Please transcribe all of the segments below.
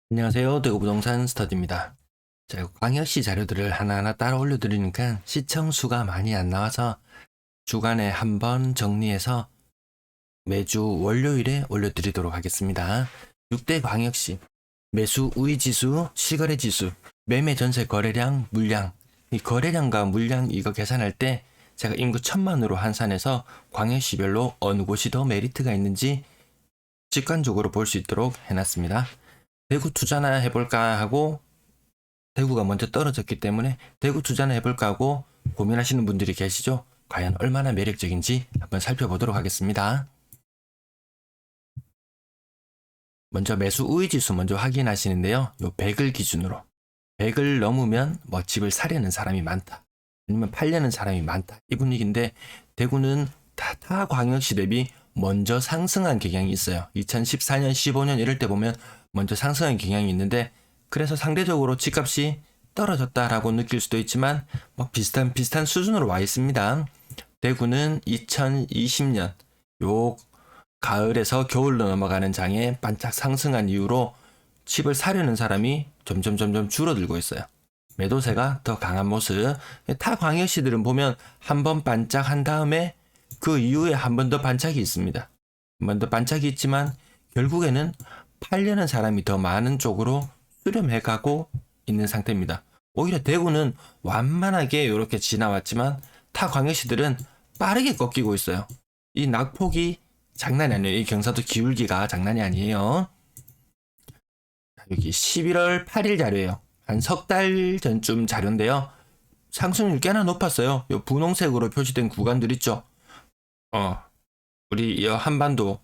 안녕하세요. 대구부동산 스터디입니다. 제가 광역시 자료들을 하나하나 따라 올려드리니까 시청수가 많이 안 나와서 주간에 한번 정리해서 매주 월요일에 올려드리도록 하겠습니다. 6대 광역시 매수 우위지수, 실거래지수, 매매 전세 거래량, 물량. 이 거래량과 물량 이거 계산할 때 제가 인구 1000만으로 환산해서 광역시별로 어느 곳이 더 메리트가 있는지 직관적으로 볼 수 있도록 해놨습니다. 대구 투자나 해볼까 하고 대구가 먼저 떨어졌기 때문에 대구 투자나 해볼까 하고 고민하시는 분들이 계시죠? 과연 얼마나 매력적인지 한번 살펴보도록 하겠습니다. 먼저 매수 우위지수 먼저 확인하시는데요. 요 100을 기준으로 100을 넘으면 뭐 집을 사려는 사람이 많다. 아니면 팔려는 사람이 많다. 이 분위기인데 대구는 타 광역시 대비 먼저 상승한 경향이 있어요. 2014년, 15년 이럴 때 보면 먼저 상승한 경향이 있는데 그래서 상대적으로 집값이 떨어졌다라고 느낄 수도 있지만 뭐 비슷한 수준으로 와 있습니다. 대구는 2020년 요 가을에서 겨울로 넘어가는 장에 반짝 상승한 이후로 집을 사려는 사람이 점점 줄어들고 있어요. 매도세가 더 강한 모습. 타 광역시들은 보면 한 번 반짝한 다음에 그 이후에 한 번 더 반짝이 있습니다. 한 번 더 반짝이 있지만 결국에는 팔려는 사람이 더 많은 쪽으로 수렴해가고 있는 상태입니다. 오히려 대구는 완만하게 이렇게 지나왔지만 타 광역시들은 빠르게 꺾이고 있어요. 이 낙폭이 장난이 아니에요. 이 경사도 기울기가 장난이 아니에요. 여기 11월 8일 자료예요. 한 석 달 전쯤 자료인데요. 상승률 꽤나 높았어요. 요 분홍색으로 표시된 구간들 있죠. 우리 한반도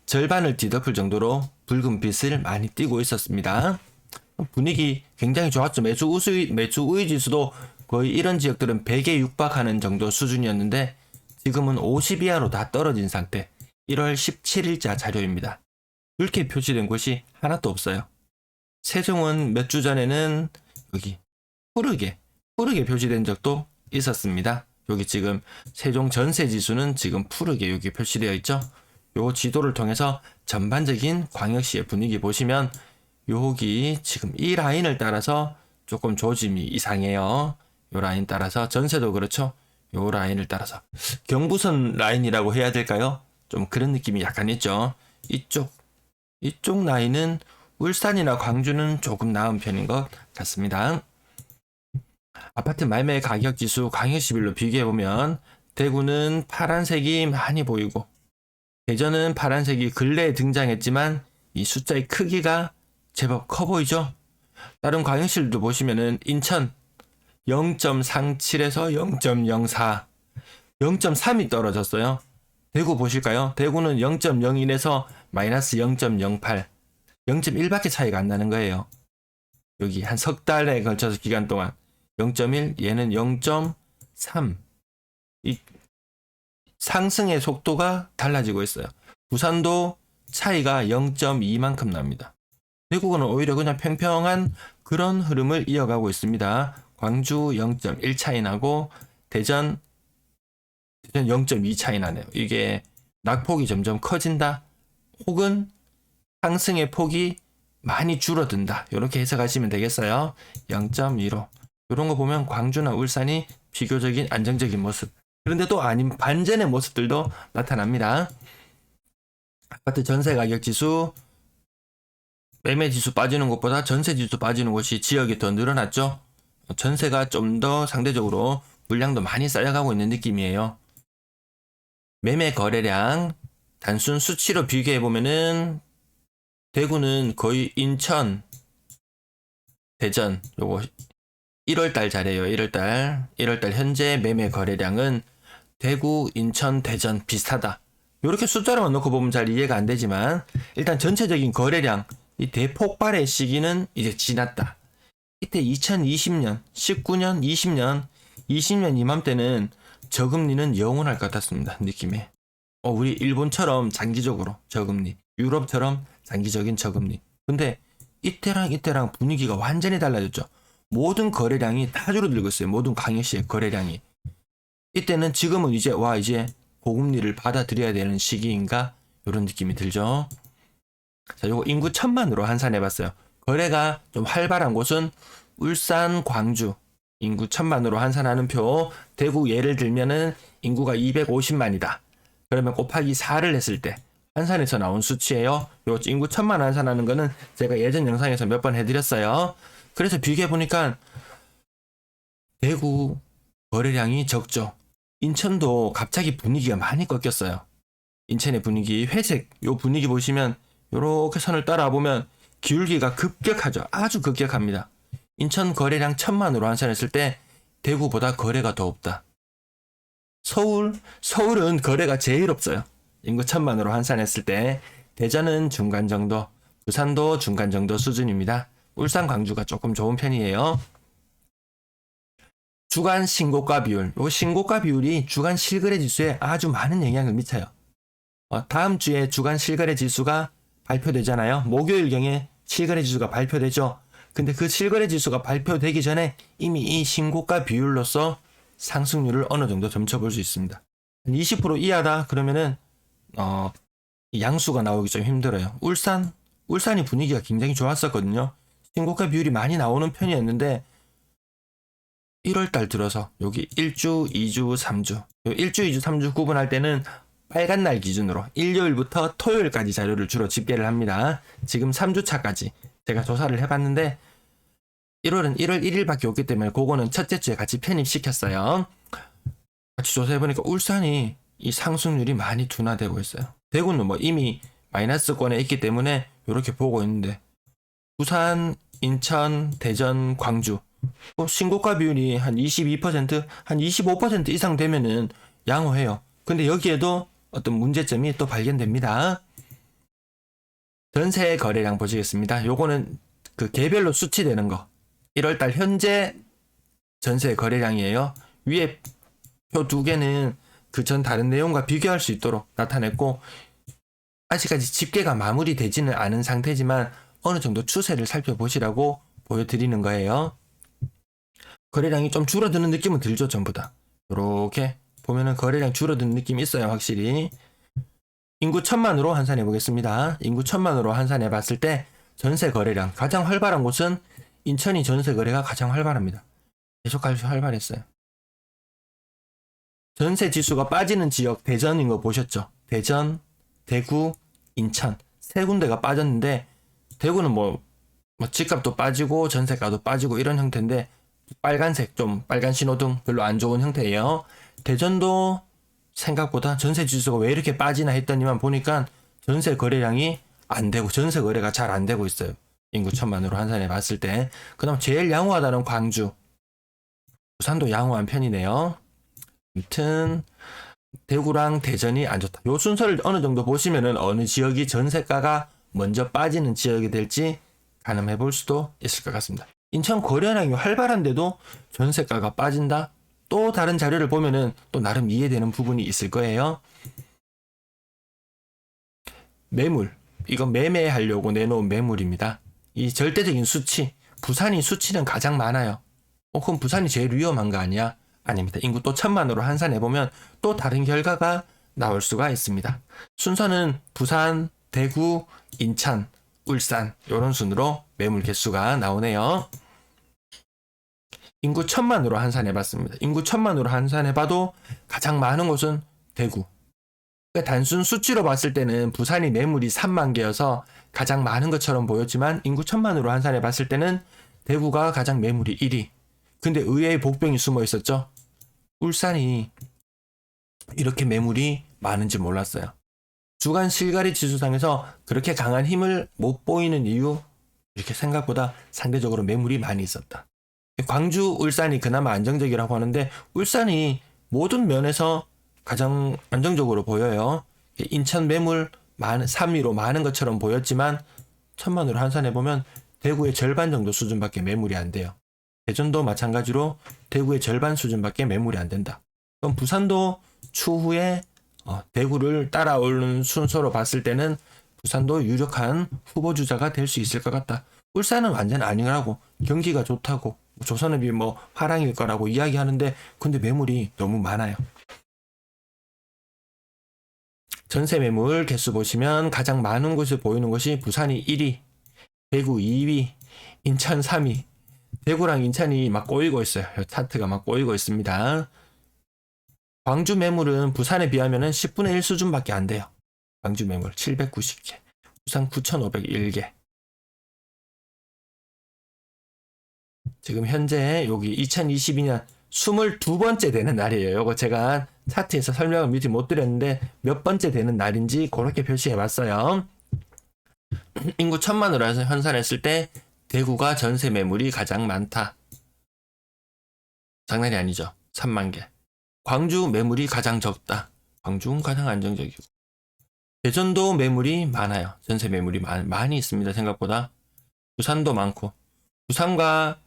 절반을 뒤덮을 정도로 붉은 빛을 많이 띠고 있었습니다. 분위기 굉장히 좋았죠. 매수 우위 지수도 거의 이런 지역들은 100에 육박하는 정도 수준이었는데 지금은 50 이하로 다 떨어진 상태. 1월 17일자 자료입니다. 이렇게 표시된 곳이 하나도 없어요. 세종은 몇 주 전에는 여기 푸르게 표시된 적도 있었습니다. 여기 지금 세종 전세 지수는 지금 푸르게 여기 표시되어 있죠. 요 지도를 통해서 전반적인 광역시의 분위기 보시면 여기 지금 이 라인을 따라서 조금 조짐이 이상해요. 요 라인 따라서 전세도 그렇죠. 요 라인을 따라서 경부선 라인이라고 해야 될까요? 좀 그런 느낌이 약간 있죠. 이쪽 라인은 울산이나 광주는 조금 나은 편인 것 같습니다. 아파트 말매 가격 지수 광역시별로 비교해보면 대구는 파란색이 많이 보이고 대전은 파란색이 근래에 등장했지만 이 숫자의 크기가 제법 커 보이죠? 다른 광역시들도 보시면은 인천 0.37에서 0.04 0.3이 떨어졌어요. 대구 보실까요? 대구는 0.01에서 마이너스 0.08 0.1밖에 차이가 안 나는 거예요. 여기 한 석 달에 걸쳐서 기간 동안 0.1 얘는 0.3 이 상승의 속도가 달라지고 있어요. 부산도 차이가 0.2만큼 납니다. 대구는 오히려 그냥 평평한 그런 흐름을 이어가고 있습니다. 광주 0.1 차이 나고 대전 0.2 차이 나네요. 이게 낙폭이 점점 커진다 혹은 상승의 폭이 많이 줄어든다. 이렇게 해석하시면 되겠어요. 0.15 이런 거 보면 광주나 울산이 비교적인 안정적인 모습. 그런데 또 아닌 반전의 모습들도 나타납니다. 아파트 전세 가격 지수, 매매 지수 빠지는 것보다 전세 지수 빠지는 곳이 지역이 더 늘어났죠. 전세가 좀 더 상대적으로 물량도 많이 쌓여가고 있는 느낌이에요. 매매 거래량 단순 수치로 비교해 보면은 대구는 거의 인천, 대전 요거 1월달 자료예요. 1월달 현재 매매 거래량은 대구, 인천, 대전 비슷하다. 이렇게 숫자로만 놓고 보면 잘 이해가 안 되지만 일단 전체적인 거래량 이 대폭발의 시기는 이제 지났다. 이때 2020년, 19년, 20년 이맘때는 저금리는 영원할 것 같았습니다. 느낌에. 우리 일본처럼 장기적으로 저금리, 유럽처럼 장기적인 저금리. 근데 이때랑 분위기가 완전히 달라졌죠. 모든 거래량이 다 줄어들고 있어요. 모든 광역시의 거래량이. 이때는 지금은 이제 고금리를 받아들여야 되는 시기인가? 이런 느낌이 들죠. 자, 요거 인구 1000만으로 환산해봤어요. 거래가 좀 활발한 곳은 울산, 광주. 인구 1000만으로 환산하는 표. 대구 예를 들면은 인구가 250만이다. 그러면 곱하기 4를 했을 때 환산해서 나온 수치예요. 요 인구 1000만 환산하는 거는 제가 예전 영상에서 몇 번 해드렸어요. 그래서 비교해보니까 대구 거래량이 적죠. 인천도 갑자기 분위기가 많이 꺾였어요. 인천의 분위기, 회색 요 분위기 보시면 요렇게 선을 따라보면 기울기가 급격하죠. 아주 급격합니다. 인천 거래량 1000만으로 환산했을 때 대구보다 거래가 더 없다. 서울은 거래가 제일 없어요. 인구 1000만으로 환산했을 때 대전은 중간 정도, 부산도 중간 정도 수준입니다. 울산, 광주가 조금 좋은 편이에요. 주간 신고가 비율, 요 신고가 비율이 주간 실거래 지수에 아주 많은 영향을 미쳐요. 다음 주에 주간 실거래 지수가 발표되잖아요. 목요일경에 실거래 지수가 발표되죠. 근데 그 실거래 지수가 발표되기 전에 이미 이 신고가 비율로서 상승률을 어느 정도 점쳐볼 수 있습니다. 20% 이하다 그러면은 양수가 나오기 좀 힘들어요. 울산이 분위기가 굉장히 좋았었거든요. 신고가 비율이 많이 나오는 편이었는데 1월달 들어서 여기 1주, 2주, 3주 1주, 2주, 3주 구분할 때는 빨간 날 기준으로 일요일부터 토요일까지 자료를 주로 집계를 합니다. 지금 3주차까지 제가 조사를 해봤는데 1월은 1월 1일밖에 없기 때문에 그거는 첫째 주에 같이 편입시켰어요. 같이 조사해보니까 울산이 이 상승률이 많이 둔화되고 있어요. 대구는 뭐 이미 마이너스권에 있기 때문에 이렇게 보고 있는데 부산, 인천, 대전, 광주 신고가 비율이 한 22%, 한 25% 이상 되면은 양호해요. 근데 여기에도 어떤 문제점이 또 발견됩니다. 전세 거래량 보시겠습니다. 요거는 그 개별로 수치되는 거. 1월달 현재 전세 거래량이에요. 위에 표 두 개는 그 전 다른 내용과 비교할 수 있도록 나타냈고 아직까지 집계가 마무리되지는 않은 상태지만 어느 정도 추세를 살펴보시라고 보여드리는 거예요. 거래량이 좀 줄어드는 느낌은 들죠, 전부 다. 이렇게 보면은 거래량 줄어드는 느낌이 있어요, 확실히. 인구 1000만으로 환산해 보겠습니다. 인구 1000만으로 환산해 봤을 때 전세 거래량 가장 활발한 곳은 인천이 전세 거래가 가장 활발합니다. 계속 활발했어요. 전세 지수가 빠지는 지역 대전인 거 보셨죠? 대전, 대구, 인천 세 군데가 빠졌는데 대구는 뭐 집값도 빠지고 전세가도 빠지고 이런 형태인데 빨간색 좀 빨간 신호등 별로 안 좋은 형태예요. 대전도 생각보다 전세 지수가 왜 이렇게 빠지나 했더니만 보니까 전세 거래량이 안 되고 전세 거래가 잘 안 되고 있어요. 인구 1000만으로 환산해 봤을 때. 그다음 제일 양호하다는 광주. 부산도 양호한 편이네요. 아무튼 대구랑 대전이 안 좋다. 요 순서를 어느 정도 보시면은 어느 지역이 전세가가 먼저 빠지는 지역이 될지 가늠해 볼 수도 있을 것 같습니다. 인천 거래량이 활발한데도 전세가가 빠진다? 또 다른 자료를 보면은 또 나름 이해되는 부분이 있을 거예요. 매물. 이건 매매하려고 내놓은 매물입니다. 이 절대적인 수치. 부산이 수치는 가장 많아요. 그럼 부산이 제일 위험한 거 아니야? 아닙니다. 인구 또 1000만으로 환산해보면 또 다른 결과가 나올 수가 있습니다. 순서는 부산, 대구, 인천, 울산 이런 순으로 매물 개수가 나오네요. 인구 1000만으로 환산해봤습니다. 인구 1000만으로 환산해봐도 가장 많은 곳은 대구. 그러니까 단순 수치로 봤을 때는 부산이 매물이 3만 개여서 가장 많은 것처럼 보였지만 인구 1000만으로 환산해봤을 때는 대구가 가장 매물이 1위. 근데 의외의 복병이 숨어 있었죠. 울산이 이렇게 매물이 많은지 몰랐어요. 주간 실거래 지수상에서 그렇게 강한 힘을 못 보이는 이유 이렇게 생각보다 상대적으로 매물이 많이 있었다. 광주, 울산이 그나마 안정적이라고 하는데 울산이 모든 면에서 가장 안정적으로 보여요. 인천 매물 3위로 많은 것처럼 보였지만 1000만으로 환산해보면 대구의 절반 정도 수준밖에 매물이 안 돼요. 대전도 마찬가지로 대구의 절반 수준밖에 매물이 안 된다. 그럼 부산도 추후에 대구를 따라오는 순서로 봤을 때는 부산도 유력한 후보주자가 될 수 있을 것 같다. 울산은 완전 아니라고 경기가 좋다고 조선업이 뭐 화랑일 거라고 이야기하는데 근데 매물이 너무 많아요. 전세 매물 개수 보시면 가장 많은 곳이 보이는 곳이 부산이 1위, 대구 2위, 인천 3위. 대구랑 인천이 막 꼬이고 있어요. 차트가 막 꼬이고 있습니다. 광주 매물은 부산에 비하면 10분의 1 수준밖에 안 돼요. 광주 매물 790개, 부산 9,501개. 지금 현재 여기 2022년 22번째 되는 날이에요. 요거 제가 차트에서 설명을 미리 못 드렸는데 몇 번째 되는 날인지 그렇게 표시해 봤어요. 인구 1000만으로 해서 환산했을 때 대구가 전세 매물이 가장 많다. 장난이 아니죠. 3만 개. 광주 매물이 가장 적다. 광주는 가장 안정적이고. 대전도 매물이 많아요. 전세 매물이 많이 있습니다. 생각보다. 부산도 많고. 부산과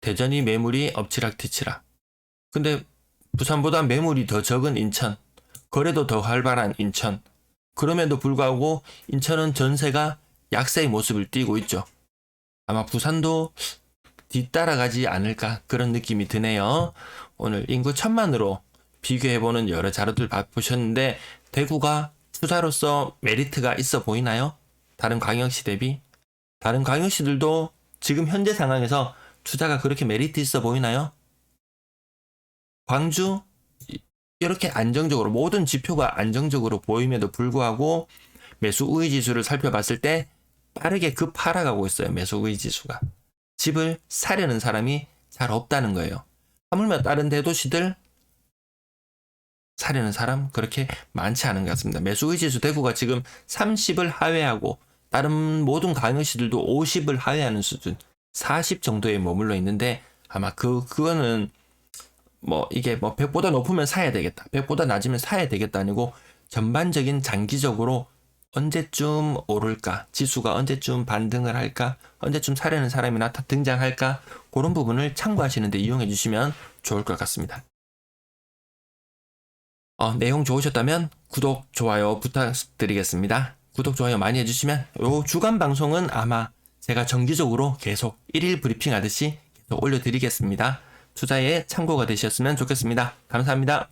대전이 매물이 엎치락뒤치락. 근데 부산보다 매물이 더 적은 인천, 거래도 더 활발한 인천. 그럼에도 불구하고 인천은 전세가 약세의 모습을 띠고 있죠. 아마 부산도 뒤따라가지 않을까 그런 느낌이 드네요. 오늘 인구 1000만으로 비교해보는 여러 자료들 보셨는데 대구가 투자로서 메리트가 있어 보이나요? 다른 광역시 대비? 다른 광역시들도 지금 현재 상황에서 투자가 그렇게 메리트 있어 보이나요? 광주 이렇게 안정적으로 모든 지표가 안정적으로 보임에도 불구하고 매수 우위 지수를 살펴봤을 때 빠르게 급하락하고 있어요. 매수 우위 지수가. 집을 사려는 사람이 잘 없다는 거예요. 하물며 다른 대도시들 사려는 사람 그렇게 많지 않은 것 같습니다. 매수 우위 지수 대구가 지금 30을 하회하고 다른 모든 광역시들도 50을 하회하는 수준 40 정도에 머물러 있는데 아마 그거는 뭐 이게 뭐 100보다 높으면 사야 되겠다. 100보다 낮으면 사야 되겠다 아니고 전반적인 장기적으로 언제쯤 오를까? 지수가 언제쯤 반등을 할까? 언제쯤 사려는 사람이 등장할까? 그런 부분을 참고하시는데 이용해 주시면 좋을 것 같습니다. 내용 좋으셨다면 구독, 좋아요 부탁드리겠습니다. 구독, 좋아요 많이 해주시면 요 주간 방송은 아마 제가 정기적으로 계속 1일 브리핑 하듯이 계속 올려드리겠습니다. 투자에 참고가 되셨으면 좋겠습니다. 감사합니다.